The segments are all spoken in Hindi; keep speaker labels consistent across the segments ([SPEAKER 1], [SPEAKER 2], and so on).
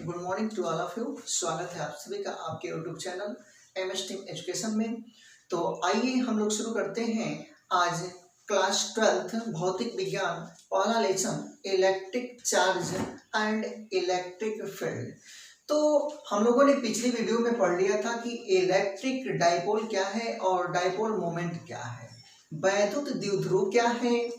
[SPEAKER 1] Good morning to all of you. स्वागत है आप सभी का आपके यूट्यूब चैनल एमएसटीम एजुकेशन में। तो आइए हम लोग शुरू करते हैं आज क्लास 12th भौतिक विज्ञान पहला lesson electric charge and electric field. तो हम लोगों ने पिछली वीडियो में पढ़ लिया था कि इलेक्ट्रिक डाइपोल क्या है और डाइपोल मोमेंट क्या है, वैद्युत द्विध्रुव क्या है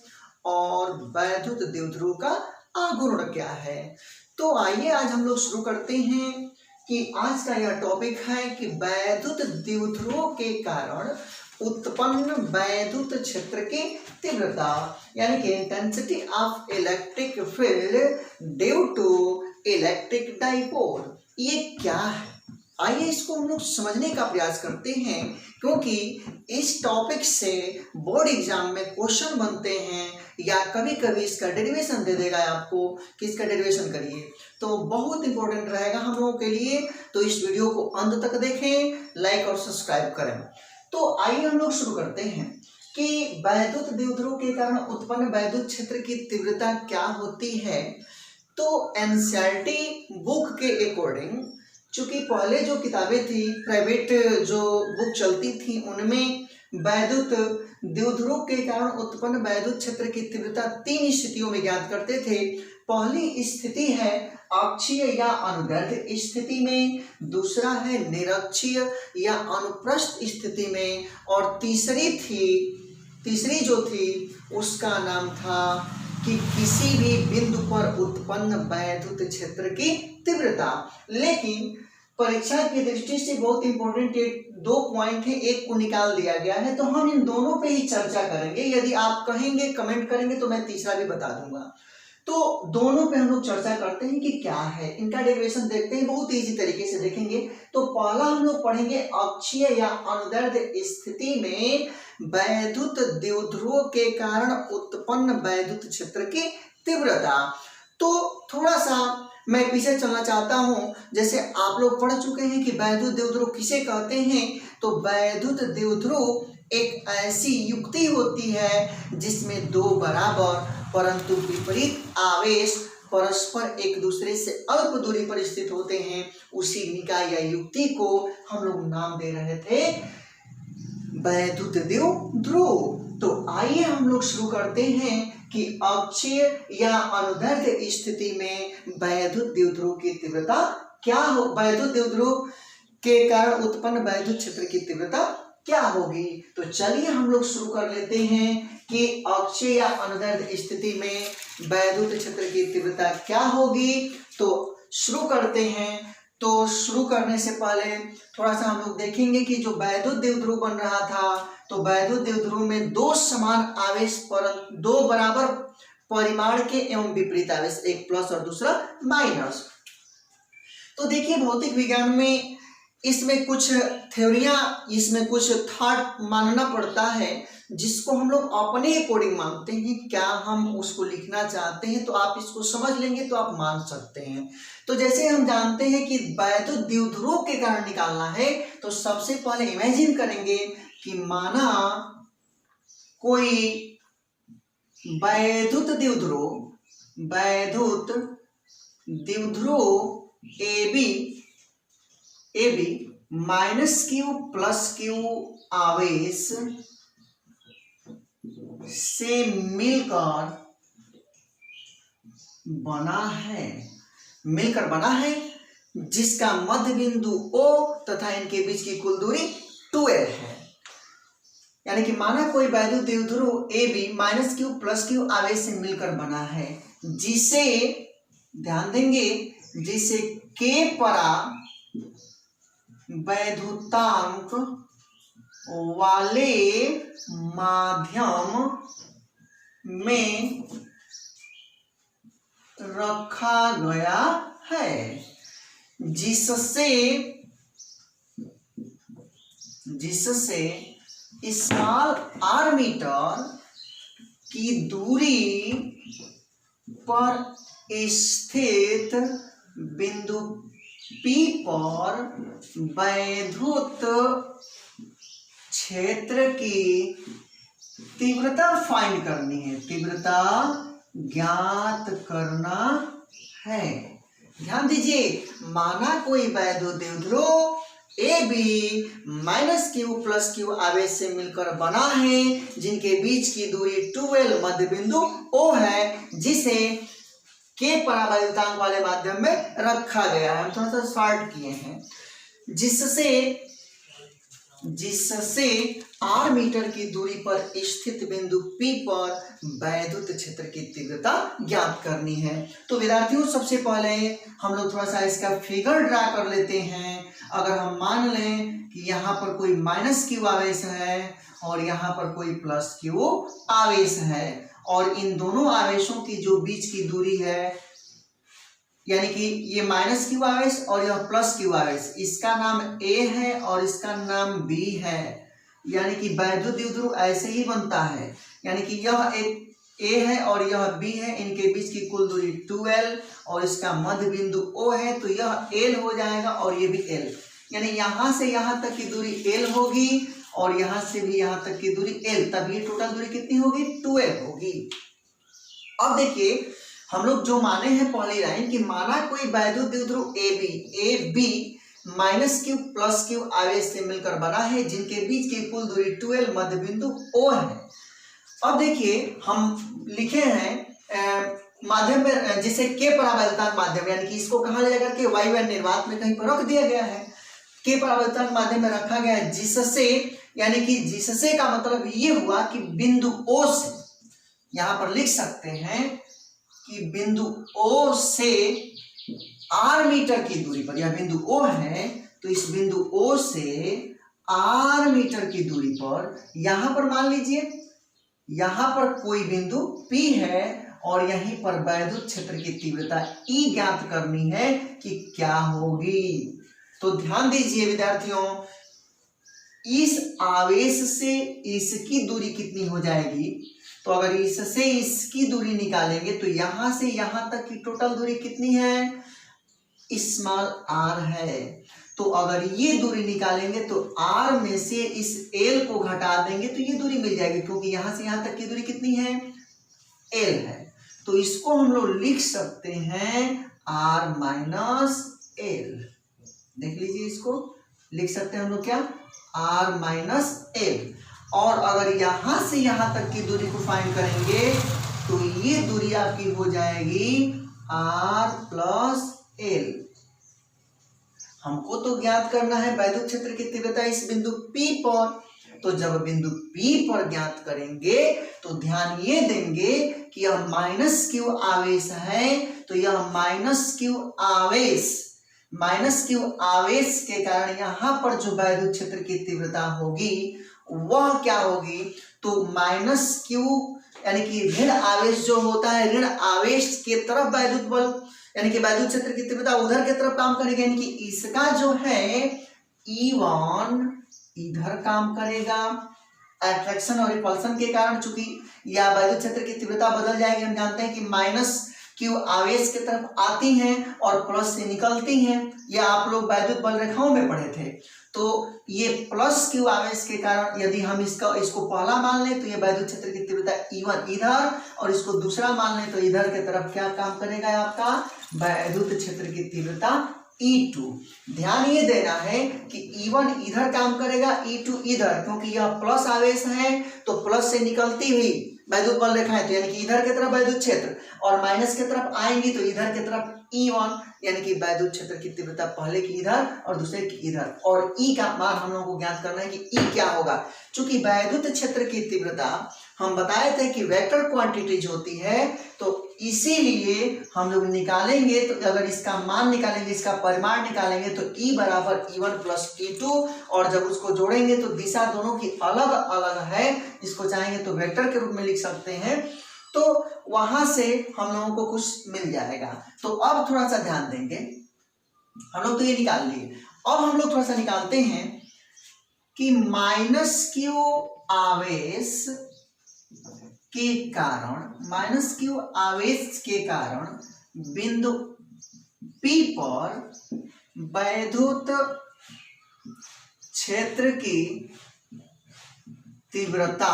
[SPEAKER 1] और वैद्युत द्विध्रुव का आघूर्ण क्या है। तो आइए आज हम लोग शुरू करते हैं कि आज का यह टॉपिक है कि वैद्युत द्विध्रुव के कारण उत्पन्न वैद्युत क्षेत्र की तीव्रता यानी कि intensity of electric field due to electric dipole. ये क्या है, आइए इसको हम लोग समझने का प्रयास करते हैं, क्योंकि इस टॉपिक से बोर्ड एग्जाम में क्वेश्चन बनते हैं या कभी कभी इसका डेरिवेशन दे देगा आपको कि इसका डेरिवेशन करिए, तो बहुत इंपॉर्टेंट रहेगा हम लोगों के लिए। तो इस वीडियो को अंत तक देखें, लाइक और सब्सक्राइब करें। तो आइए हम लोग शुरू करते हैं कि वैद्युत द्विध्रुव के कारण उत्पन्न वैद्युत क्षेत्र की तीव्रता क्या होती है। तो एनसीईआरटी बुक के अकॉर्डिंग, चूंकि पहले जो किताबें थी प्राइवेट जो बुक चलती थी उनमें वैद्युत द्विध्रुव के कारण उत्पन्न वैद्युत क्षेत्र की तीव्रता 3 स्थितियों में ज्ञात करते थे। पहली स्थिति है अक्षीय या अनुदैर्ध्य स्थिति में, दूसरा है निरक्षीय या अनुप्रस्थ स्थिति में, और तीसरी जो थी उसका नाम था कि किसी भी बिंदु पर उत्पन्न वैद्युत क्षेत्र की तीव्रता। लेकिन परीक्षा की दृष्टि से बहुत इंपॉर्टेंट 2 पॉइंट है, एक को निकाल दिया गया है, तो हम इन दोनों पे ही चर्चा करेंगे। यदि आप कहेंगे कमेंट करेंगे तो मैं तीसरा भी बता दूंगा। तो दोनों पे हम लोग चर्चा करते हैं कि क्या है, इनका डेरिवेशन देखते हैं, बहुत इजी तरीके से देखेंगे। तो पहला हम लोग पढ़ेंगे अक्षीय या अनुदैर्ध्य स्थिति में वैद्युत द्विध्रुव के कारण उत्पन्न वैद्युत क्षेत्र की तीव्रता। तो थोड़ा सा मैं पीछे चलना चाहता हूं, जैसे आप लोग पढ़ चुके हैं कि वैद्युत द्विध्रुव किसे कहते हैं। तो वैद्युत द्विध्रुव एक ऐसी युक्ति होती है जिसमें दो बराबर परंतु विपरीत आवेश परस्पर एक दूसरे से अल्प दूरी पर स्थित होते हैं। उसी निकाय या युक्ति को हम लोग नाम दे रहे थे वैद्युत द्विध्रुव। तो आइए हम लोग शुरू करते हैं कि अक्षीय या अनुदैर्ध्य स्थिति में वैद्युत द्विध्रुव की तीव्रता क्या हो, वैद्युत द्विध्रुव के कारण उत्पन्न वैद्युत क्षेत्र की तीव्रता क्या होगी। तो चलिए हम लोग शुरू कर लेते हैं कि अक्षीय या अनुदैर्ध्य स्थिति में वैद्युत क्षेत्र की तीव्रता क्या होगी। तो शुरू करते हैं। तो शुरू करने से पहले थोड़ा सा हम लोग देखेंगे कि जो वैद्युत द्विध्रुव बन रहा था, तो वैद्युत द्विध्रुव में 2 समान आवेश पर 2 बराबर परिमाण के एवं विपरीत आवेश, एक प्लस और दूसरा माइनस। तो देखिए भौतिक विज्ञान में इसमें कुछ थ्योरियां, इसमें कुछ थॉट मानना पड़ता है जिसको हम लोग अपने अकॉर्डिंग मानते हैं। क्या हम उसको लिखना चाहते हैं तो आप इसको समझ लेंगे तो आप मान सकते हैं। तो जैसे हम जानते हैं कि वैद्युत द्विध्रुव के कारण निकालना है, तो सबसे पहले इमेजिन करेंगे कि माना कोई वैद्युत द्विध्रुव AB minus Q plus Q आवेश से मिलकर बना है, जिसका मध्य बिंदु O तथा इनके बीच की कुल दूरी 2L है। यानी कि माना कोई वैद्युत द्विध्रुव AB minus Q plus Q आवेश से मिलकर बना है, जिसे ध्यान देंगे, जिसे K परा वैद्युतांक वाले माध्यम में रखा गया है, जिससे स्मॉल r मीटर की दूरी पर स्थित बिंदु P पर वैद्युत क्षेत्र की तीव्रता फाइंड करनी है, तीव्रता ज्ञात करना है। ध्यान दीजिए, माना कोई वैद्युत द्विध्रुव A B minus Q plus Q आवेश से मिलकर बना है, जिनके बीच की दूरी 2L मध्य बिंदु O है, जिसे के परावैद्युतांक वाले माध्यम में रखा गया है। हम थोड़ा सा शॉर्ट किए हैं। जिससे r मीटर की दूरी पर स्थित बिंदु P पर वैद्युत क्षेत्र की तीव्रता ज्ञात करनी है। तो विद्यार्थियों, सबसे पहले हम लोग थोड़ा सा इसका फिगर ड्रा कर लेते हैं। अगर हम मान लें कि यहाँ पर कोई माइनस क्यू आवेश है और यहाँ पर कोई प्लस क्यू आवेश है, और इन दोनों आवेशों की जो बीच की दूरी है, यानी कि ये माइनस क्यू आवेश और यह प्लस क्यू आवेश, इसका नाम A है और इसका नाम B है, यानी कि वैद्युत द्विध्रुव ऐसे ही बनता है। यानी कि यह एक A है और यह B है, इनके बीच की कुल दूरी 2L और इसका मध्य बिंदु O है, तो यह L हो जाएगा और ये भी L, यानी यहाँ से यहाँ तक की दूरी L होगी और यहाँ से भी यहाँ तक की दूरी L, तब ये टोटल दूरी कितनी होगी? 2L होगी। अब देखिए, हम लोग जो माने हैं पहली लाइन कि माना कोई वैद्युत द्विध्रुव A B minus Q plus Q आवेश से मिलकर बना है, जिनके बीच की कुल दूरी 2L मध्य बिंदु O है। अब देखिए, हम लिखे हैं माध्यम में, जिसे के परावैद्युतांक माध्यम, यानी कि इसको कहा जाएगा कि वायु निर्वात में कहीं पर रख दिया गया है, के परावैद्युतांक माध्यम में रखा गया है, जिससे, यानी कि जिससे का मतलब ये हुआ कि बिंदु O से, यहां पर लिख सकते हैं कि बिंदु O से r मीटर की दूरी पर, यह बिंदु O है, तो इस बिंदु O से r मीटर की दूरी पर, यहां पर मान लीजिए यहां पर कोई बिंदु P है और यहीं पर वैद्युत क्षेत्र की तीव्रता E ज्ञात करनी है कि क्या होगी। तो ध्यान दीजिए विद्यार्थियों, इस आवेश से इसकी दूरी कितनी हो जाएगी? तो अगर इससे इसकी दूरी निकालेंगे तो यहां से यहां तक की टोटल दूरी कितनी है? स्मॉल r है। तो अगर ये दूरी निकालेंगे तो r में से इस l को घटा देंगे तो ये दूरी मिल जाएगी, क्योंकि यहां से यहां तक की दूरी कितनी है? l है। तो इसको हम लोग लिख सकते हैं r माइनस l। देख लीजिए, इसको लिख सकते हैं हम लोग क्या? r minus l। और अगर यहां से यहां तक की दूरी को फाइंड करेंगे तो ये दूरी आपकी हो जाएगी r प्लस l। हमको तो ज्ञात करना है वैद्युत क्षेत्र की तीव्रता इस बिंदु P पर, तो जब बिंदु P पर ज्ञात करेंगे तो ध्यान ये देंगे कि यह माइनस क्यू आवेश है, तो यह माइनस क्यू आवेश के कारण यहाँ पर जो वैद्युत क्षेत्र की तीव्रता होगी वह क्या होगी? तो माइनस क्यू, यानी कि ऋण आवेश जो होता है, ऋण आवेश के तरफ वैद्युत बल, यानी कि वैद्युत क्षेत्र की तीव्रता उधर की तरफ काम करेगी, यानी कि इसका जो है E1 इधर काम करेगा अट्रैक्शन और रिपल्शन के कारण, चूंकि या वैद्युत क्षेत्र की तीव्रता बदल जाएगी। हम जानते हैं कि माइनस क्यू आवेश की तरफ आती हैं और प्लस से निकलती हैं, या आप लोग वैद्युत बल रेखाओं में पढ़े थे। तो ये प्लस क्यू आवेश के कारण यदि हम इसको पहला मान लें तो ये वैद्युत क्षेत्र की तीव्रता E1 इधर, और इसको दूसरा मान लें तो इधर की तरफ क्या काम करेगा? आपका वैद्युत क्षेत्र की तीव्रता E2। ध्यान ये देना है कि E1 इधर काम करेगा, E2 इधर, क्योंकि यह प्लस आवेश है तो प्लस से निकलती हुई वैद्युत बल रेखाएं, तो यानी कि इधर की तरफ वैद्युत क्षेत्र, और माइनस की तरफ आएंगी तो इधर की तरफ E1, यानी कि वैद्युत क्षेत्र की तीव्रता पहले की इधर और दूसरे की इधर। और E का मान हम लोगों को ज्ञात करना है कि E क्या होगा। चूंकि वैद्युत क्षेत्र की तीव्रता हम बताए थे कि वेक्टर क्वांटिटीज होती है, तो इसीलिए हम लोग निकालेंगे, तो अगर इसका मान निकालेंगे, इसका परिमाण निकालेंगे तो E बराबर E1 प्लस E2, और जब उसको जोड़ेंगे तो दिशा दोनों की अलग अलग है, इसको चाहेंगे तो वेक्टर के रूप में लिख सकते हैं, तो वहां से हम लोगों को कुछ मिल जाएगा। तो अब थोड़ा सा ध्यान देंगे, हम लोग तो ये निकाल लिए, अब हम लोग थोड़ा सा निकालते हैं कि माइनस क्यू आवेश के कारण बिंदु P पर वैद्युत क्षेत्र की तीव्रता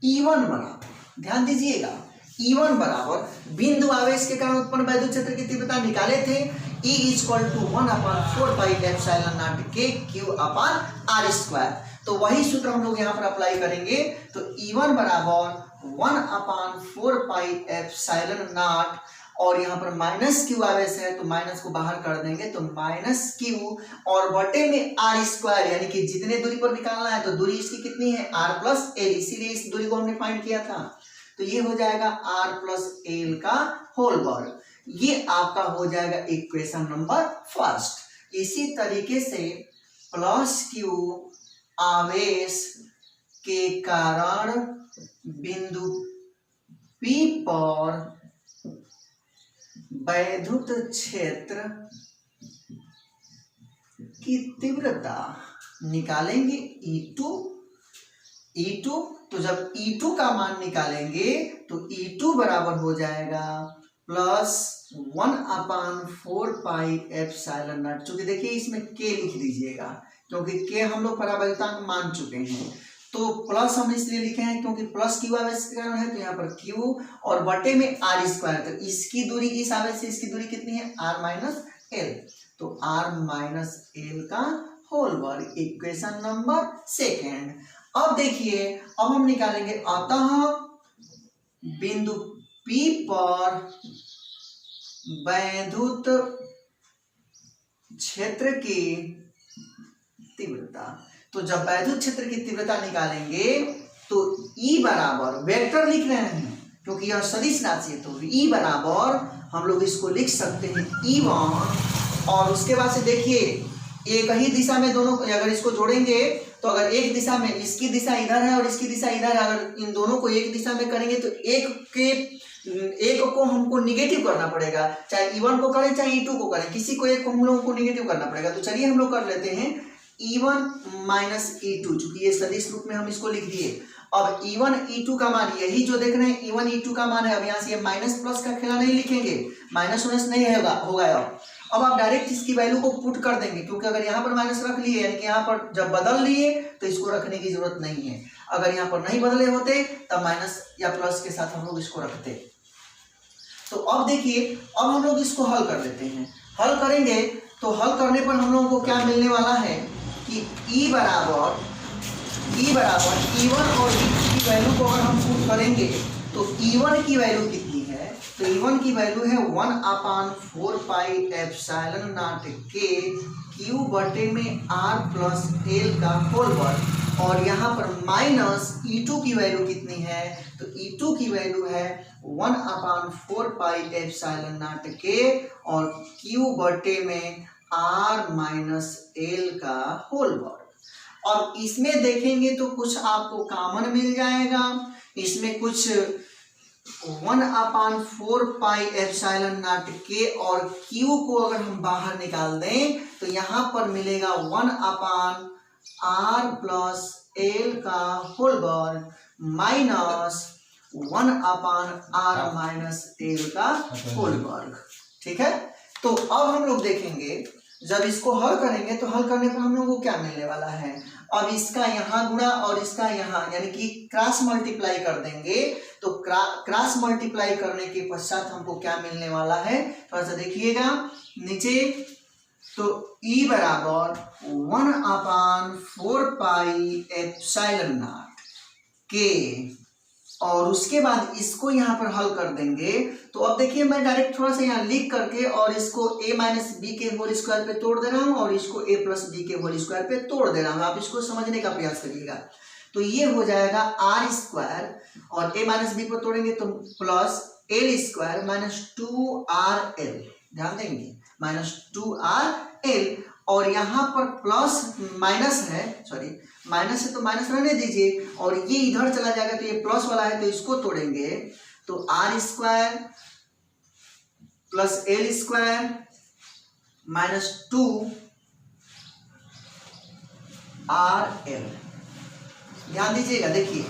[SPEAKER 1] E1 बराबर, ध्यान दीजिएगा, E1 बराबर बिंदु आवेश के कारण उत्पन्न वैद्युत क्षेत्र की तीव्रता निकाले थे, E इक्वल टू 1/4πε0 के क्यू अपान आर स्क्वायर। तो वही सूत्र हम लोग यहाँ पर अप्लाई करेंगे। तो E1 बराबर 1/4πε0 और यहाँ पर माइनस क्यू आवेश है तो माइनस को बाहर कर देंगे, तो माइनस क्यू और बटे में आर स्क्वायर, यानी कि जितने दूरी पर निकालना है तो दूरी इसकी कितनी है आर प्लस एल, इसीलिए इस दूरी को हमने फाइंड किया था। तो ये हो जाएगा आर प्लस एल का होल वर्ग। ये आपका हो जाएगा इक्वेशन नंबर फर्स्ट। इसी तरीके से प्लस क्यू आवेश के कारण बिंदु P पर वैद्युत क्षेत्र की तीव्रता निकालेंगे E2। तो जब E2 का मान निकालेंगे तो E2 बराबर हो जाएगा प्लस 1/4πε0। चूंकि देखिए इसमें K लिख दीजिएगा क्योंकि K हम लोग परावैद्युतांक मान चुके हैं। तो प्लस हम इसलिए लिखे हैं क्योंकि प्लस क्यू आवेश के कारण है, तो यहाँ पर क्यू और बटे में आर स्क्वायर। तो इसकी दूरी, इस आवेश से इसकी दूरी कितनी है आर माइनस एल, तो आर माइनस एल का होल वर्ग, इक्वेशन नंबर सेकेंड। अब देखिए अब हम निकालेंगे अतः बिंदु P पर वैद्युत क्षेत्र की तीव्रता। तो जब वैद्युत क्षेत्र की तीव्रता निकालेंगे तो E बराबर, वेक्टर लिख रहे हैं क्योंकि यह सदिश राशि है, तो E बराबर हम लोग इसको लिख सकते हैं E1 और उसके बाद से देखिए एक ही दिशा में दोनों, अगर इसको जोड़ेंगे तो अगर एक दिशा में, इसकी दिशा इधर है और इसकी दिशा इधर है, अगर इन दोनों को एक दिशा में करेंगे तो एक को हमको निगेटिव करना पड़ेगा, चाहे E1 को करें चाहे E2 को करें, किसी को एक को हम लोगों को निगेटिव करना पड़ेगा। तो चलिए हम लोग कर लेते हैं E1 माइनस E2, चूंकि ये सदिश रूप में हम इसको लिख दिए। अब E1 E2 का मान यही जो देख रहे हैं E1 E2 का मान है। अब यहाँ से ये माइनस प्लस का खेला नहीं लिखेंगे, माइनस माइनस नहीं होगा। अब आप डायरेक्ट इसकी वैल्यू को पुट कर देंगे क्योंकि अगर यहाँ पर माइनस रख लिए यानी कि यहाँ पर जब बदल लिए तो इसको रखने की जरूरत नहीं है। अगर यहाँ पर नहीं बदले होते तब माइनस या प्लस के साथ हम लोग इसको रखते। तो अब देखिए अब हम लोग इसको हल कर लेते हैं। हल करेंगे तो हल करने पर हम लोगों को क्या मिलने वाला है कि E बराबर E1 और E2 की वैल्यू को अगर हम पुट करेंगे तो E1 की वैल्यू कितनी है, तो E1 की वैल्यू है 1/4πε0 के क्यू बटे में आर प्लस एल का होल वर्ग। और यहाँ पर माइनस E2 की वैल्यू कितनी है, तो E2 की वैल्यू है 1/4πε0 के और क्यू बटे में आर माइनस एल का होल वर्ग। अब इसमें देखेंगे तो कुछ आपको कॉमन मिल जाएगा, इसमें कुछ 1/4πε0 के और क्यू को अगर हम बाहर निकाल दें तो यहाँ पर मिलेगा 1/r प्लस एल का होल वर्ग माइनस 1/r माइनस एल का होल वर्ग। ठीक है, तो अब हम लोग देखेंगे जब इसको हल करेंगे तो हल करने पर हम लोग को क्या मिलने वाला है। अब इसका यहाँ गुणा और इसका यहाँ यानी कि क्रॉस मल्टीप्लाई कर देंगे, तो क्रॉस मल्टीप्लाई करने के पश्चात हमको क्या मिलने वाला है, थोड़ा सा देखिएगा नीचे। तो E बराबर 1/4πε0 के और उसके बाद इसको यहाँ पर हल कर देंगे। तो अब देखिए मैं डायरेक्ट थोड़ा सा यहाँ लिख करके और इसको a माइनस बी के होल स्क्वायर पे तोड़ दे रहा हूँ और इसको a प्लस बी के होल स्क्वायर पे तोड़ दे रहा हूँ। आप इसको समझने का प्रयास करिएगा। तो ये हो जाएगा आर स्क्वायर और a माइनस बी पर तोड़ेंगे तो plus L square minus 2RL, ध्यान देंगे माइनस 2RL। और यहाँ पर प्लस माइनस है, सॉरी माइनस है तो माइनस रहने दीजिए और ये इधर चला जाएगा तो ये प्लस वाला है तो इसको तोड़ेंगे तो R square plus L square minus 2RL। ध्यान दीजिएगा, देखिए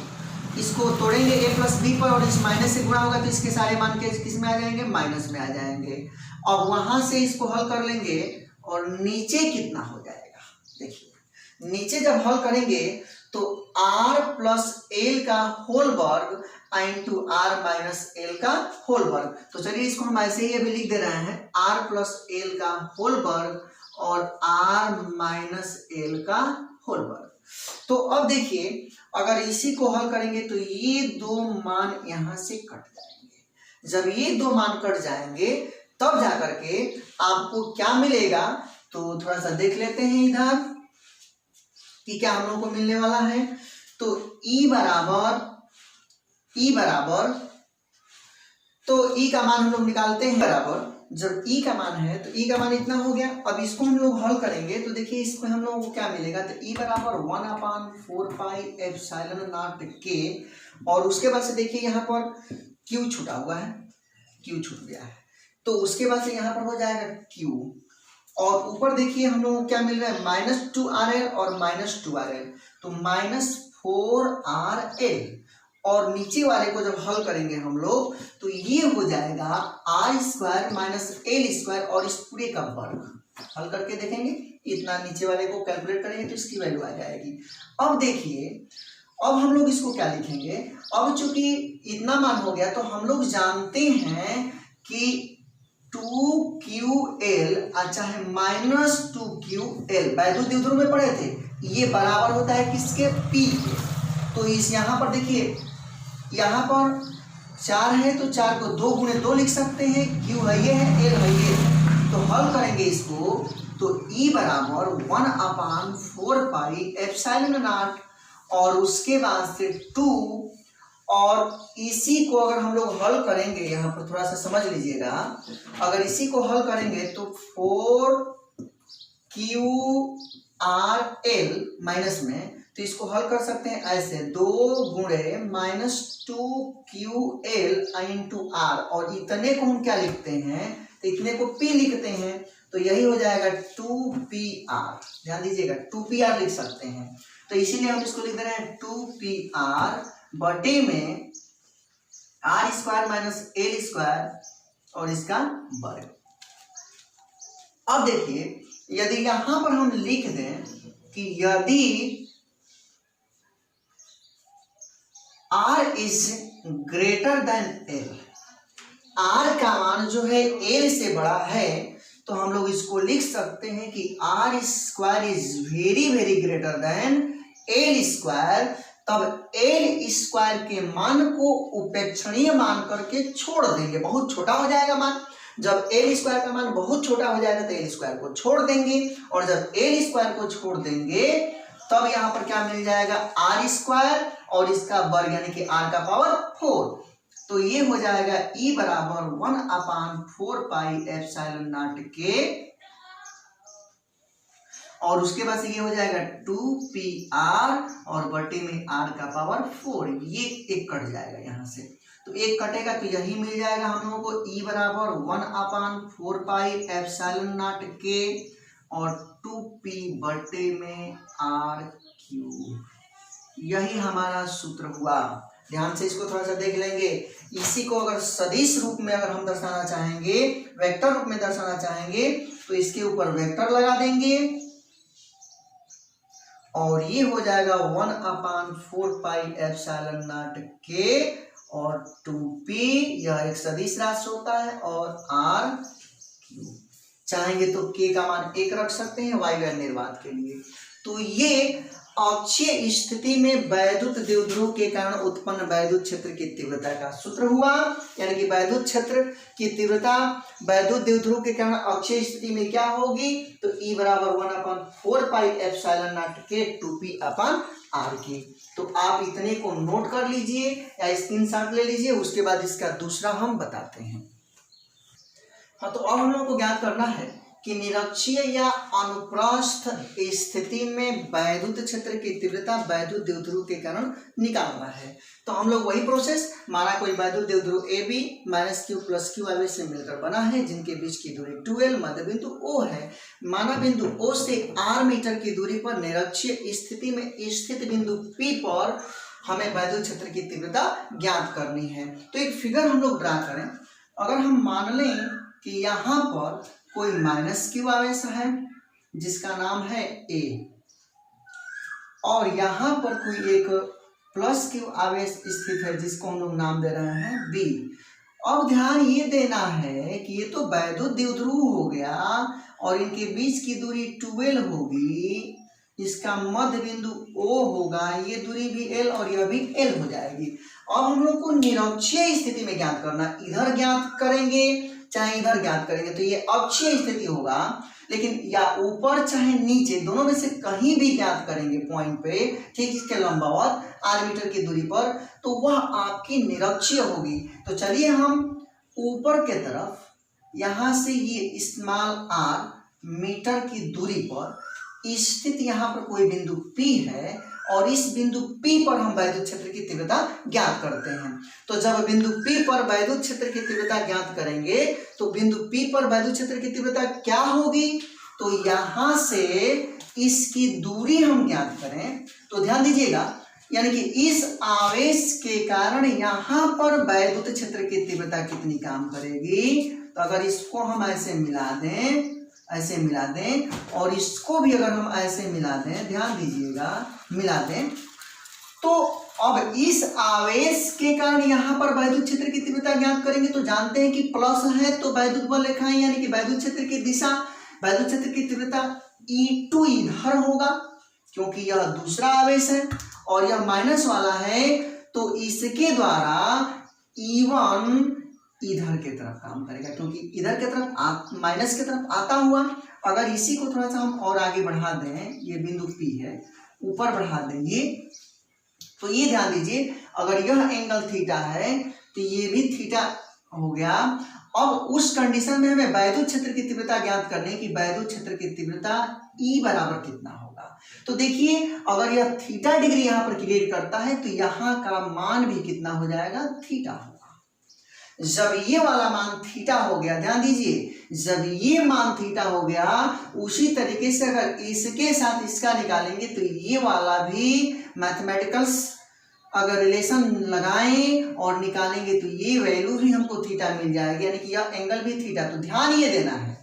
[SPEAKER 1] इसको तोड़ेंगे a प्लस बी पर और इस माइनस से गुणा होगा तो इसके सारे मान के किस में आ जाएंगे, माइनस में आ जाएंगे। अब वहां से इसको हल कर लेंगे और नीचे कितना हो जाएगा, देखिए नीचे जब हल करेंगे तो r प्लस एल का होल वर्ग इंटू आर माइनस एल का होल वर्ग। तो चलिए इसको हम ऐसे ही अभी लिख दे रहे हैं, r प्लस एल का होल वर्ग और r माइनस एल का होल वर्ग। तो अब देखिए अगर इसी को हल करेंगे तो ये दो मान यहां से कट जाएंगे। जब ये दो मान कट जाएंगे तब जाकर के आपको क्या मिलेगा, तो थोड़ा सा देख लेते हैं इधर कि क्या हम लोग को मिलने वाला है। तो E बराबर तो E का मान हम लोग निकालते हैं बराबर, जब E का मान है तो E का मान इतना हो गया। अब इसको हम लोग हल करेंगे तो देखिए इसमें हम लोगों को क्या मिलेगा, तो E बराबर 1/4 पाई एप्सिलॉन नॉट के, और उसके बाद से देखिए यहाँ पर Q छूटा हुआ है, Q छूट गया है, तो उसके बाद से यहाँ पर हो जाएगा Q, और ऊपर देखिए हम लोगों को क्या मिल रहा है, -2RL और -2RL, तो -4RL, और नीचे वाले को जब हल करेंगे हम लोग तो ये हो जाएगा r² माइनस l², और इस पूरे का वर्ग हल करके देखेंगे, इतना नीचे वाले को कैलकुलेट करेंगे तो इसकी वैल्यू आ जाएगी। अब देखिए अब हम लोग इसको क्या लिखेंगे, अब चूंकि इतना मान हो गया तो हम लोग जानते हैं कि 2QL अच्छा है -2QL वैद्युत द्विध्रुव में पढ़े थे, ये बराबर होता है किसके, P के। तो इस यहाँ पर देखिए यहाँ पर 4 है तो 4 को 2 गुणे 2 लिख सकते हैं, Q है ये है, L है ये है, तो हल करेंगे इसको तो E बराबर 1/4 पाई एप्सिलॉन नॉट, और उसके बाद से 2, और इसी को अगर हम लोग हल करेंगे, यहाँ पर थोड़ा सा समझ लीजिएगा, अगर इसी को हल करेंगे तो 4QRL माइनस में, तो इसको हल कर सकते हैं ऐसे 2 गुणे -2QL इंटू आर, और इतने को हम क्या लिखते हैं, तो इतने को P लिखते हैं, तो यही हो जाएगा 2PR, ध्यान दीजिएगा 2PR लिख सकते हैं, तो इसीलिए हम इसको लिख दे रहे हैं 2PR बटे में r² माइनस l² और इसका वर्ग। अब देखिए यदि यहां पर हम लिख दें कि यदि r is greater than l, r का मान जो है l से बड़ा है, तो हम लोग इसको लिख सकते हैं कि r² is very very greater than l², तब l² के मान को उपेक्षणीय मान करके छोड़ देंगे, बहुत छोटा हो जाएगा मान। जब l² का मान बहुत छोटा हो जाएगा तो l² को छोड़ देंगे, और जब l² को छोड़ देंगे तब यहाँ पर क्या मिल जाएगा, r² और इसका वर्ग यानी कि r का पावर 4, तो ये हो जाएगा E बराबर 1/4 पाई एप्सिलॉन नॉट के, और उसके बाद से ये हो जाएगा 2PR और बटे में r का पावर 4, ये एक कट जाएगा यहाँ से, तो एक कटेगा तो यही मिल जाएगा हम लोगों को E बराबर 1/4 पाई एप्सिलॉन नॉट के और 2P बटे में RQ, यही हमारा सूत्र हुआ। ध्यान से इसको थोड़ा सा देख लेंगे। इसी को अगर सदिश रूप में अगर हम दर्शाना चाहेंगे, वेक्टर रूप में दर्शाना चाहेंगे, तो इसके ऊपर वेक्टर लगा देंगे और ये हो जाएगा 1/4 पाई एप्सिलॉन नॉट के और 2p, यह एक सदिश राशि होता है, और RQ। चाहेंगे तो k का मान 1 रख सकते हैं वायु निर्वात के लिए। तो ये अक्षीय स्थिति में वैद्युत द्विध्रुव के कारण उत्पन्न वैद्युत क्षेत्र की तीव्रता का सूत्र हुआ, यानी कि वैद्युत क्षेत्र की तीव्रता वैद्युत द्विध्रुव के कारण अक्षीय स्थिति में क्या होगी, तो E बराबर 1/4 पाई एप्सिलॉन नॉट के 2p अपन R की। तो आप इतने को नोट कर लीजिए या स्क्रीनशॉट ले लीजिए, उसके बाद इसका दूसरा हम बताते हैं। हाँ, तो अब हम लोगों को ज्ञात करना है कि निरक्षीय या अनुप्रस्थ स्थिति में वैद्युत क्षेत्र की तीव्रता वैद्युत द्विध्रुव के कारण निकालना है। तो हम लोग वही प्रोसेस, माना कोई वैद्युत द्विध्रुव AB -Q + Q आवेश से मिलकर बना है, जिनके बीच की दूरी 2L, मध्य बिंदु O है। माना बिंदु O से R मीटर की दूरी पर निरक्षीय स्थिति में स्थित बिंदु P पर हमें वैद्युत क्षेत्र की तीव्रता ज्ञात करनी है। तो एक फिगर हम लोग ड्रा करें। अगर हम मान लें कि यहाँ पर कोई -Q आवेश है जिसका नाम है A, और यहाँ पर कोई एक प्लस क्यू आवेश स्थित है जिसको हम लोग नाम दे रहे हैं बी। अब ध्यान ये देना है कि ये तो वैद्युत द्विध्रुव हो गया और इनके बीच की दूरी 12 होगी, इसका मध्य बिंदु O होगा, ये दूरी भी L और यह भी L हो जाएगी। अब हम लोग को निरक्षीय स्थिति में ज्ञात करना, इधर ज्ञात करेंगे चाहे इधर ज्ञात करेंगे तो ये अक्षीय स्थिति होगा, लेकिन या ऊपर चाहे नीचे दोनों में से कहीं भी ज्ञात करेंगे पॉइंट पे, ठीक इसके लंबवत r मीटर की दूरी पर, तो वह आपकी निरक्षीय होगी। तो चलिए हम ऊपर के तरफ यहाँ से ये स्मॉल r मीटर की दूरी पर स्थित यहाँ पर कोई बिंदु P है और इस बिंदु P पर हम वैद्युत क्षेत्र की तीव्रता ज्ञात करते हैं। तो जब बिंदु P पर वैद्युत क्षेत्र की तीव्रता ज्ञात करेंगे तो बिंदु P पर वैद्युत क्षेत्र की तीव्रता क्या होगी, तो यहाँ से इसकी दूरी हम ज्ञात करें तो ध्यान दीजिएगा, यानी कि इस आवेश के कारण यहाँ पर वैद्युत क्षेत्र की तीव्रता कितनी काम करेगी। तो अगर इसको हम ऐसे मिला दें और इसको भी अगर हम ऐसे मिला दें, ध्यान दीजिएगा, मिला दें, तो अब इस आवेश के कारण यहाँ पर वैद्युत क्षेत्र की तीव्रता ज्ञात करेंगे तो जानते हैं कि प्लस है तो वैद्युत बल लिखाएं, यानी कि वैद्युत क्षेत्र की दिशा, वैद्युत क्षेत्र की तीव्रता E2 इधर होगा क्योंकि यह दूसरा आवेश है और यह माइनस वाला है, तो इसके द्वारा E1 इधर की तरफ काम करेगा क्योंकि इधर की तरफ माइनस की तरफ आता हुआ। अगर इसी को थोड़ा सा हम और आगे बढ़ा दें, ये बिंदु P है, ऊपर बढ़ा देंगे तो ये ध्यान दीजिए, अगर यह एंगल थीटा है तो ये भी थीटा हो गया। अब उस कंडीशन में हमें वैद्युत क्षेत्र की तीव्रता ज्ञात करनी कि वैद्युत क्षेत्र की तीव्रता E बराबर कितना होगा। तो देखिए अगर यह थीटा डिग्री यहाँ पर क्रिएट करता है तो यहाँ का मान भी कितना हो जाएगा, थीटा होगा। जब ये वाला मान थीटा हो गया, ध्यान दीजिए, जब ये मान थीटा हो गया, उसी तरीके से अगर इसके साथ इसका निकालेंगे तो ये वाला भी मैथमेटिकल्स अगर रिलेशन लगाएं और निकालेंगे तो ये वैल्यू भी हमको थीटा मिल जाएगी, यानी कि यह एंगल भी थीटा। तो ध्यान ये देना है,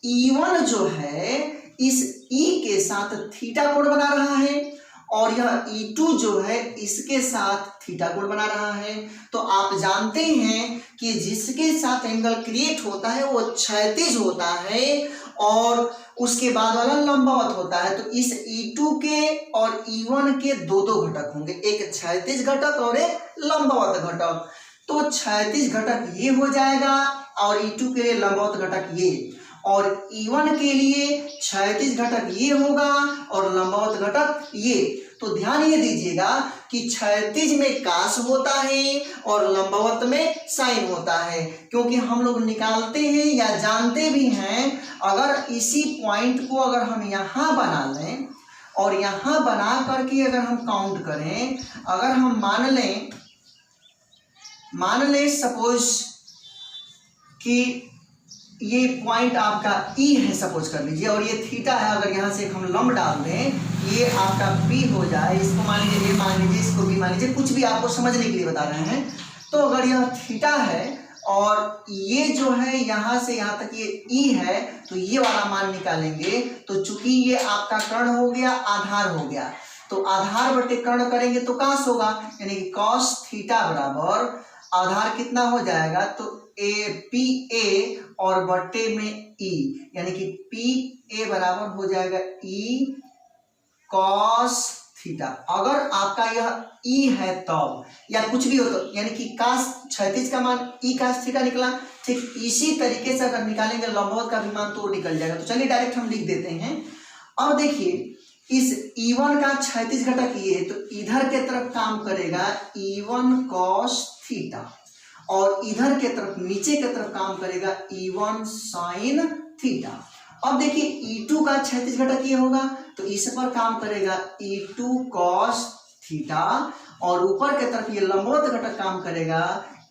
[SPEAKER 1] E1 जो है इस E के साथ थीटा कोण बना रहा है और यह E2 जो है इसके साथ थीटा कोण बना रहा है। तो आप जानते हैं कि जिसके साथ एंगल क्रिएट होता है वो क्षैतिज होता है और उसके बाद वाला लंबवत होता है। तो इस E2 के और E1 के दो घटक होंगे, एक क्षैतिज घटक और एक लंबवत घटक। तो क्षैतिज घटक ये हो जाएगा और E2 के लिए लंबवत घटक ये, और E1 के लिए क्षैतिज घटक ये होगा और लंबवत घटक ये। तो ध्यान ये दीजिएगा कि क्षैतिज में कास होता है और लंबवत में साइन होता है, क्योंकि हम लोग निकालते हैं या जानते भी हैं, अगर इसी पॉइंट को अगर हम यहाँ बना लें और यहाँ बना करके अगर हम काउंट करें, अगर हम मान लें सपोज कि ये पॉइंट आपका E है, सपोज कर लीजिए, और ये थीटा है, अगर यहाँ से हम लंब डाल दें, ये आपका P हो जाए, इसको मान लीजिए, ये मान लीजिए, इसको भी मान लीजिए, कुछ भी आपको समझने के लिए बता रहे हैं। तो अगर यह थीटा है और ये जो है यहाँ से यहाँ तक ये E है, तो ये वाला मान निकालेंगे तो चूंकि ये आपका कर्ण हो गया, आधार हो गया, तो आधार बटे कर्ण करेंगे तो कास होगा, यानी कि कॉस थीटा बराबर आधार कितना हो जाएगा, तो PA और बटे में E, यानी कि PA बराबर हो जाएगा E कॉस थीटा। अगर आपका यह E है तब, या कुछ भी हो तो, यानी कि कास क्षैतिज का मान E कास थीटा निकला, ठीक इसी तरीके से अगर निकालेंगे लंबवत का भी मान तो निकल जाएगा। तो चलिए डायरेक्ट हम लिख देते हैं। अब देखिए इस E1 का क्षैतिज घटक ये, तो इधर के तरफ काम करेगा E1 कॉस थीटा और इधर के तरफ नीचे के तरफ काम करेगा E1 साइन थीटा। अब देखिए E2 का क्षैतिज घटक ये होगा तो इस पर काम करेगा E2 कॉस थीटा और ऊपर के तरफ ये लंबवत घटक काम करेगा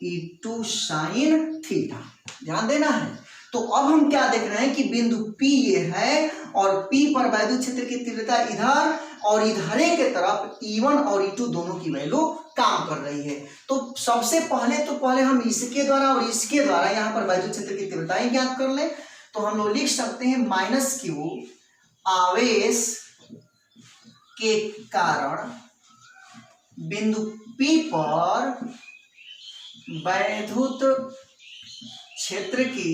[SPEAKER 1] E2 साइन थीटा। ध्यान देना है। तो अब हम क्या देख रहे हैं कि बिंदु P ये है और P पर वैद्युत क्षेत्र की तीव्रता इधर और इधरे के तरफ E1 और E2 दोनों की वैल्यू काम कर रही है। तो सबसे पहले हम इसके द्वारा और इसके द्वारा यहाँ पर वैद्युत क्षेत्र की तीव्रताएं ज्ञात कर लें। तो हम लोग लिख सकते हैं -Q आवेश के कारण बिंदु P पर वैद्युत क्षेत्र की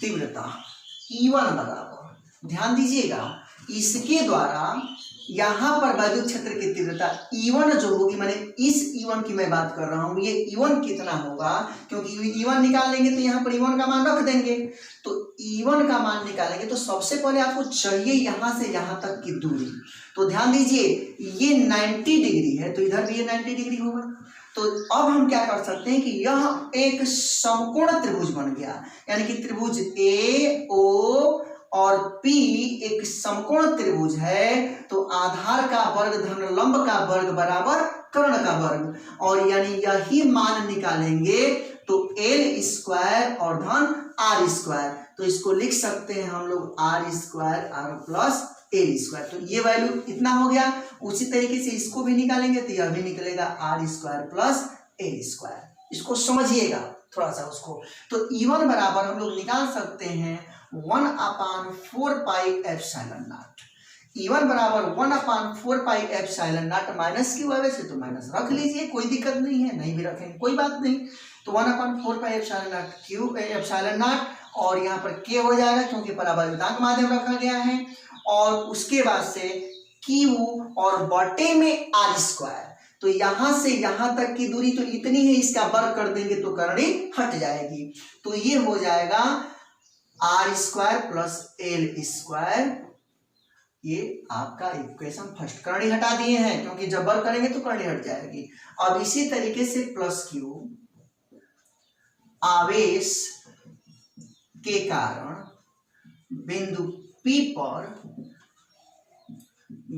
[SPEAKER 1] तीव्रता E1 बराबर, ध्यान दीजिएगा, इसके द्वारा यहां पर वैद्युत क्षेत्र की तीव्रता E1 जो होगी, मैंने इस E1 की मैं बात कर रहा हूं, ये E1 कितना होगा, क्योंकि E1 निकालेंगे तो यहाँ पर E1 का मान रख देंगे, तो E1 का मान निकालेंगे तो सबसे पहले आपको चाहिए यहां से यहां तक की दूरी। तो ध्यान दीजिए, ये 90 डिग्री है तो इधर भी ये 90 डिग्री होगा। तो अब हम क्या कर सकते हैं कि यह एक समकोण त्रिभुज बन गया, यानी कि त्रिभुज ए ओ और P एक समकोण त्रिभुज है। तो आधार का वर्ग धन लंब का वर्ग बराबर कर्ण का वर्ग, और यानी यही मान निकालेंगे तो L स्क्वायर और धन R स्क्वायर, तो इसको लिख सकते हैं हम लोग R square R plus L square. तो ये वैल्यू इतना हो गया। उसी तरीके से इसको भी निकालेंगे तो यह भी निकलेगा R square plus L square. इसको समझिएगा थोड़ा सा उसको। तो E1 बराबर हम लोग निकाल सकते हैं 1/4 पाई एप्सिलॉन नॉट। E1 बराबर 1/4 पाई एप्सिलॉन नॉट, माइनस की वजह से तो माइनस रख लीजिए, कोई दिक्कत नहीं है, नहीं भी रखेंगे कोई बात नहीं। तो 1/4 pi epsilon not Q epsilon not, और यहाँ पर k हो जाएगा क्योंकि परावर्तक माध्यम रखा गया है, और उसके बाद से Q और बटे में R स्क्वायर। तो यहां से यहां तक की दूरी तो इतनी है, इसका वर्ग कर देंगे तो करनी हट जाएगी। तो ये हो जाएगा R square plus L square. ये आपका इक्वेशन फर्स्ट, करनी हटा दिए हैं क्योंकि जब वर्ग करेंगे तो करनी हट जाएगी। अब इसी तरीके से प्लस Q आवेश के कारण बिंदु P पर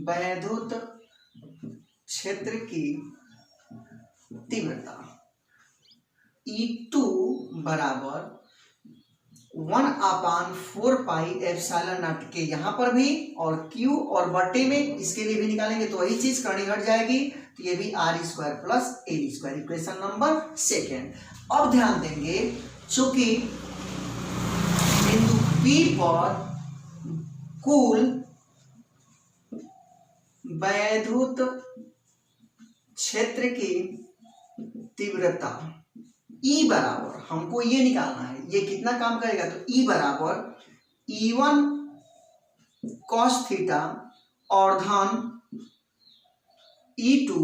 [SPEAKER 1] वैद्युत क्षेत्र की तीव्रता E2 बराबर 1/4 पाई एप्सिलॉन नॉट के, यहाँ पर भी, और Q और बटे में इसके लिए भी निकालेंगे तो वही चीज करनी हट जाएगी। तो ये भी R square plus L square, equation number second. अब ध्यान देंगे, चूंकि बिंदु P पर कुल वैद्युत क्षेत्र की तीव्रता E बराबर, हमको ये निकालना है, ये कितना काम करेगा, तो E बराबर E1 cos थीटा और धन E2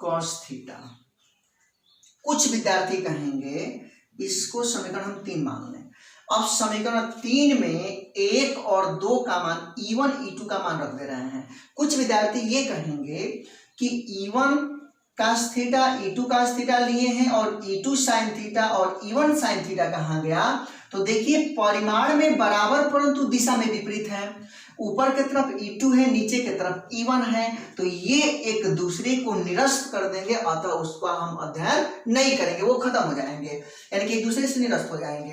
[SPEAKER 1] cos थीटा। कुछ विद्यार्थी कहेंगे इसको समीकरण हम 3 मान लें। अब समीकरण 3 में 1 और 2 का मान E1 E2 का मान रख दे रहे हैं। कुछ विद्यार्थी ये कहेंगे कि E1 cos theta E2 cos theta लिए हैं और E2 sin थीटा और E1 sin थीटा कहाँ गया। तो देखिए परिमाण में बराबर परंतु दिशा में विपरीत है। ऊपर की तरफ E2 है, नीचे की तरफ E1 है, तो ये एक दूसरे को निरस्त कर देंगे, अतः उसका हम अध्ययन नहीं करेंगे, वो खत्म हो जाएंगे, यानी कि एक दूसरे से निरस्त हो जाएंगे।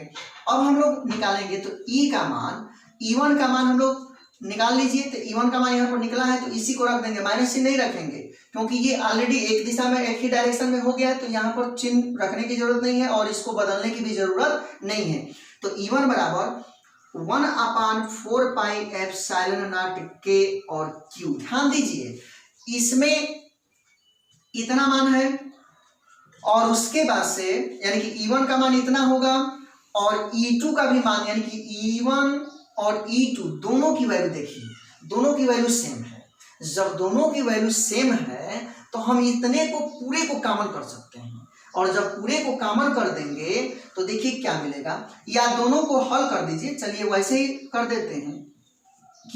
[SPEAKER 1] अब हम लोग निकालेंगे तो E का मान, E1 का मान हम लोग निकाल लीजिए। तो E1 का मान यहाँ पर निकला है तो इसी को रख देंगे, माइनस चिन्ह नहीं रखेंगे क्योंकि ये ऑलरेडी एक दिशा में एक ही डायरेक्शन में हो गया है, तो यहाँ पर चिन्ह रखने की जरूरत नहीं है और इसको बदलने की भी जरूरत नहीं है। तो E1 बराबर 1/4 पाई एप्सिलॉन नॉट के और Q। ध्यान दीजिए इसमें इतना मान है और उसके बाद से यानी कि E1 का मान इतना होगा और E2 का भी मान, यानी कि E1 और E2 दोनों की वैल्यू देखिए, दोनों की वैल्यू सेम है। जब दोनों की वैल्यू सेम है तो हम इतने को पूरे को कॉमन कर सकते हैं, और जब पूरे को कॉमन कर देंगे तो देखिए क्या मिलेगा, या दोनों को हल कर दीजिए, चलिए वैसे ही कर देते हैं। Q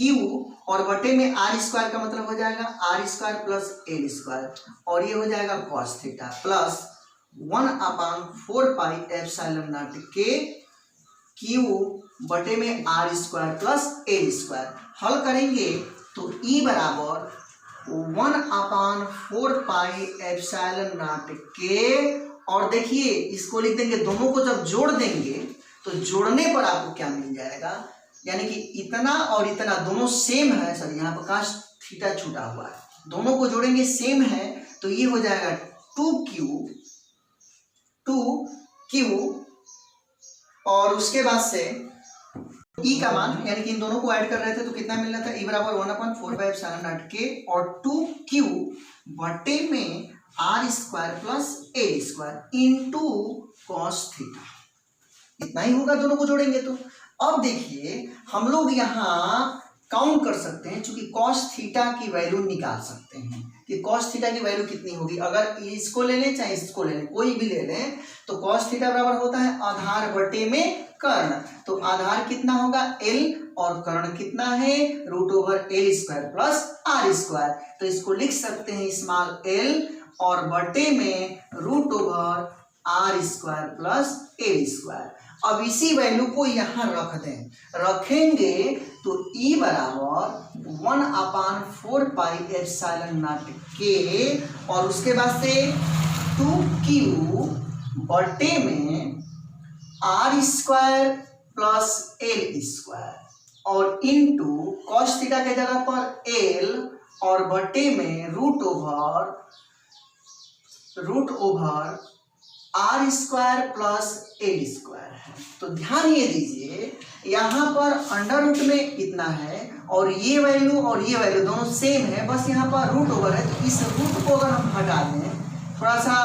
[SPEAKER 1] और बटे में R स्क्वायर का मतलब हो जाएगा R square plus L square, और ये हो जाएगा cos theta plus 1/4 pi epsilon not के Q बटे में R square plus L square. हल करेंगे तो E बराबर 1/4 पाई एप्सिलॉन नॉट के, और देखिए इसको लिख देंगे, दोनों को जब जोड़ देंगे तो जोड़ने पर आपको क्या मिल जाएगा, यानी कि इतना और इतना दोनों सेम है, सर यहाँ पर cos थीटा छूटा हुआ है, दोनों को जोड़ेंगे सेम है तो ये हो जाएगा 2Q, और उसके बाद से ई का मान यानी कि इन दोनों को ऐड कर रहे थे तो कितना मिल रहा था, ई बराबर 1/4πε0 और 2q बटे में R square plus A square into cos theta, इतना ही होगा दोनों को जोड़ेंगे तो। अब देखिए हम लोग यहाँ काउंट कर सकते हैं, चूंकि कॉस थीटा की वैल्यू निकाल सकते हैं कि कॉस थीटा की वैल्यू कितनी होगी। अगर इसको ले लें चाहे इसको ले लें, कोई भी ले लें, तो कॉस थीटा बराबर होता है आधार बटे में कर्ण। तो आधार कितना होगा l और कर्ण कितना है √L² प्लस आर स्क्वायर। तो इसको लिख सकते हैं स्मॉल l और बटे में √R² प्लस L²। अब इसी वैल्यू को यहाँ रख दें, रखेंगे तो E बराबर 1/4πε0 और उसके बाद से 2q बटे में R² प्लस L² और इंटू कॉस थीटा के जगह पर L और बटे में √R² प्लस L² है। तो ध्यान ये दीजिए यहाँ पर अंडर रूट में इतना है और ये वैल्यू दोनों सेम है, बस यहाँ पर रूट ओवर है। तो इस रूट को अगर हम हटा दें, थोड़ा सा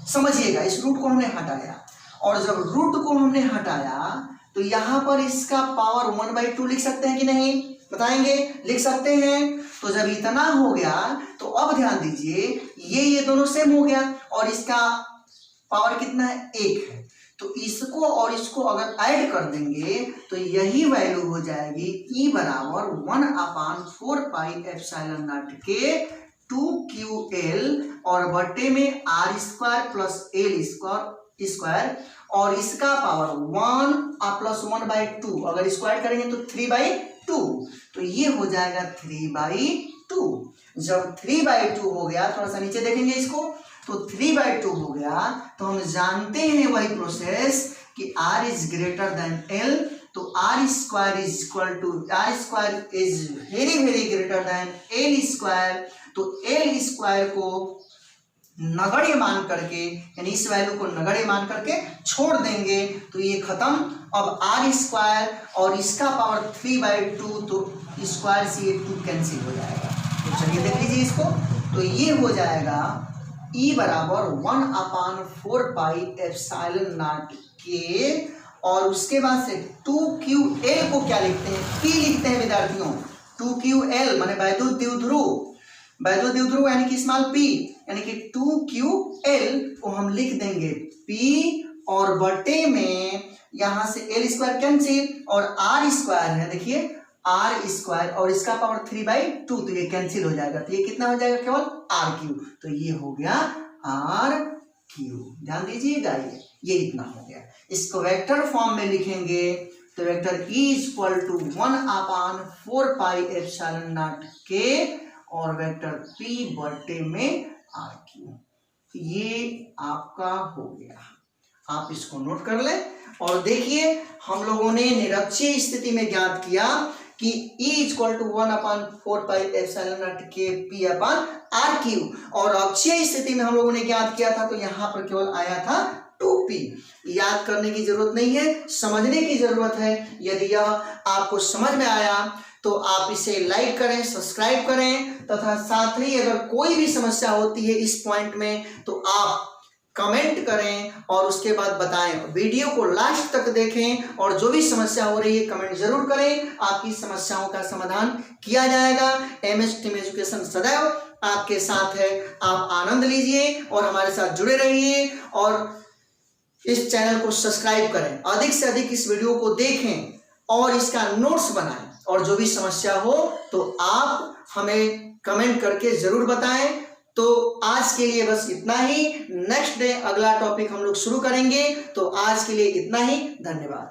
[SPEAKER 1] समझिएगा, इस रूट को हमने हटाया और जब रूट को हमने हटाया तो यहाँ पर इसका पावर 1/2 लिख सकते हैं कि नहीं, बताएंगे, लिख सकते हैं। तो जब इतना हो गया तो अब ध्यान दीजिए ये दोनों सेम हो गया और इसका पावर कितना है, 1 है। तो इसको और इसको अगर ऐड कर देंगे तो यही वैल्यू हो जाएगी E बराबर 1/4πε0 के 2ql और बटे में R² प्लस L² और इसका पावर 1 प्लस 1/2, अगर इसको ऐड करेंगे तो 3/2। तो ये हो जाएगा 3/2। जब 3/2 हो गया, थोड़ा सा नीचे देखेंगे इसको, तो 3/2 हो गया तो हम जानते हैं वही प्रोसेस कि R is greater than L। तो R² is very greater than L²। तो L² को नगण्य मान करके, यानी इस वैल्यू को नगण्य मान करके छोड़ देंगे तो ये खत्म। अब R² और इसका पावर 3/2, तो स्क्वायर से ये 2 कैंसिल हो जाएगा। तो चलिए देख लीजिए इसको, तो ये हो जाएगा E बराबर 1/4πε0 के और उसके बाद से 2ql को क्या लिखते हैं, P लिखते हैं विद्यार्थियों। 2ql माने वैद्युत द्विध्रुव यानी कि स्मॉल p, यानी कि 2ql को हम लिख देंगे P और बटे में यहाँ से L² कैंसिल और R² है, देखिए R² और इसका पावर 3/2, तो ये कैंसिल हो जाएगा। तो ये कितना हो जाएगा, केवल RQ। तो ये हो गया RQ। ध्यान दीजिएगा, ये इतना हो गया। इसको वेक्टर फॉर्म में लिखेंगे तो वेक्टर E = 1/4πε0 के और वेक्टर P बटे में RQ। ये आपका हो गया, आप इसको नोट कर ले। और देखिए हम लोगों ने निरक्षीय स्थिति में ज्ञात किया कि E = 1/4πε0 के P/RQ और अक्षीय स्थिति में हम लोगों ने ज्ञात किया था तो यहाँ पर केवल आया था 2P। याद करने की जरूरत नहीं है, समझने की जरूरत है। यदि यह आपको समझ में आया तो आप इसे लाइक करें, सब्सक्राइब करें तथा साथ ही अगर कोई भी समस्या होती है इस पॉइंट में तो आप कमेंट करें और उसके बाद बताएं। वीडियो को लास्ट तक देखें और जो भी समस्या हो रही है कमेंट जरूर करें, आपकी समस्याओं का समाधान किया जाएगा। MS टीम एजुकेशन सदैव आपके साथ है, आप आनंद लीजिए और हमारे साथ जुड़े रहिए और इस चैनल को सब्सक्राइब करें, अधिक से अधिक इस वीडियो को देखें और इसका नोट्स बनाएं और जो भी समस्या हो तो आप हमें कमेंट करके जरूर बताएं। तो आज के लिए बस इतना ही, नेक्स्ट डे अगला टॉपिक हम लोग शुरू करेंगे। तो आज के लिए इतना ही, धन्यवाद।